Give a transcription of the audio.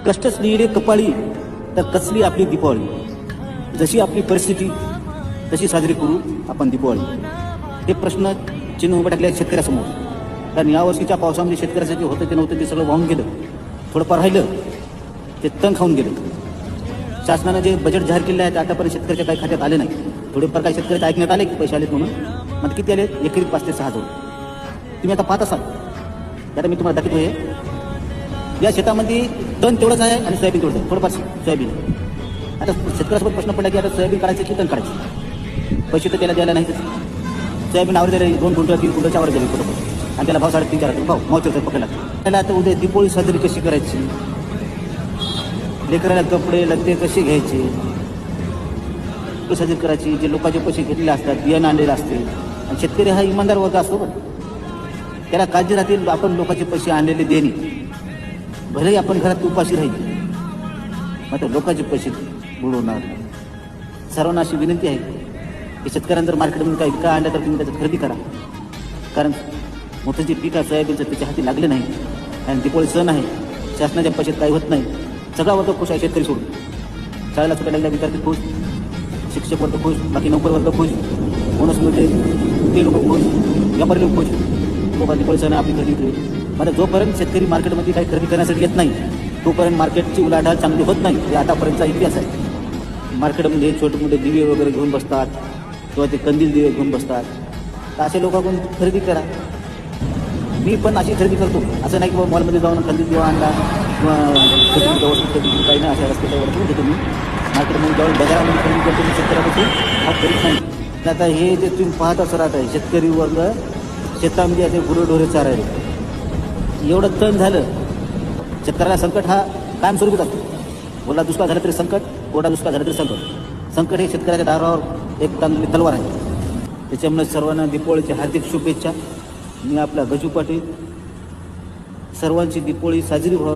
कष्टच लिहिले कपाळी तर कसली आपली दीपावली. जशी आपली परिस्थिती तशी साजरी करू आपण दीपावली. हे प्रश्न चिन्ह उभं टाकले शेतकऱ्यासमोर. कारण यावर्षीच्या पावसामध्ये शेतकऱ्याचं जे होतं ते नव्हतं ते सगळं वाहून गेलं. थोडंफार राहिलं ते तण खाऊन गेलं. शासनानं जे बजेट जाहीर केलं आहे ते आतापर्यंत शेतकऱ्याच्या काही खात्यात आले नाही. थोडेफार काही शेतकऱ्याचे ऐकण्यात आले की पैसे आलेत म्हणून. मग किती आले? एकरी 5 ते 6 हजार. तुम्ही आता पाहत असाल. आता मी तुम्हाला दाखवतो हे. या शेतामध्ये तण तेवढंच आहे आणि सोयाबीन तेवढंच आहे. थोडंफार सोयाबीन. आता शेतकऱ्यासोबत प्रश्न पडला की आता सोयाबीन काढायचं की तण काढायचं. पैसे तर त्याला द्यायला नाहीतच. सोयाबीन आवर दिले 2 क्विंटल 3 क्विंटलच्या आवर दिले कुठं आणि त्याला भाव 3.5-4 भाव मावतील पकडला. त्याला आता उद्या दीपावली साजरी कशी करायची, लेकराला कपडे लत्ते कसे घ्यायचे, साजरी करायची. जे लोकांचे पैसे घेतलेले असतात, बियाणं आणलेलं असते. आणि शेतकरी हा इमानदार वर्ग असतो पण त्याला काळजी राहतील आपण लोकांचे पैसे आणलेले देणे. भलेही आपण घरात उपाशी राहील मात्र लोकांचे पैसे बुडवणार. सर्वांना अशी विनंती आहे की शेतकऱ्यांना जर मार्केटमध्ये काही विका आणलं तर तुम्ही त्याची खरेदी करा. कारण मोठं जे पीक आहे सोयाबीनचं त्याच्या हाती लागले नाही. आणि दीपावली सण आहे, शासनाच्या पैशात काही होत नाही. सगळा वर्ग खुश आहे शेतकरी सोडून. शाळेला सुट्ट्या लागल्या विद्यार्थी खुश, शिक्षक वर्ग खुश, बाकी नोकर वर्ग खुश, बोनस मिळते ते लोक खुश, व्यापारी लोक खुश. बाबा दीपावली सण आपली खरेदी होईल. मात्र जोपर्यंत शेतकरी मार्केटमध्ये काही खरेदी करण्यासाठी येत नाही तोपर्यंत मार्केटची उलाढाल चांगली होत नाही. हे आतापर्यंतचा इतिहास आहे. मार्केटमध्ये छोटे मोठे दिवे वगैरे घेऊन बसतात किंवा ते कंदील दिवे घेऊन बसतात. तर असे लोकांकडून खरेदी करा. मी पण अशी खरेदी करतो. असं नाही की बाबा मॉलमध्ये जाऊन कंदील दिवा आणला किंवा छोटी मोठी वस्तू खरेदी काही नाही. अशा रस्त्यावर घेऊन घेतो मी. मार्केटमध्ये जाऊन बाजारामध्ये खरेदी करतो मी. शेतकऱ्यापासून हा करीत नाही. आता हे जे तुम्ही पाहत असं राहत आहे शेतकरी वर्ग शेतामध्ये असे गुरंढोरे चारायले. एवढं तण झालं. शेतकऱ्याला संकट हा कायमस्वरूपीच असतो. ओला दुष्काळ झाला तरी संकट, कोरडा दुष्काळ झाला तरी संकट. संकट हे शेतकऱ्याच्या दारावर एक चांगली तलवार आहे. त्याच्यामुळे सर्वांना दीपावलीची हार्दिक शुभेच्छा. मी आपला गजू पाटील. सर्वांची दीपावली साजरी व्हावी.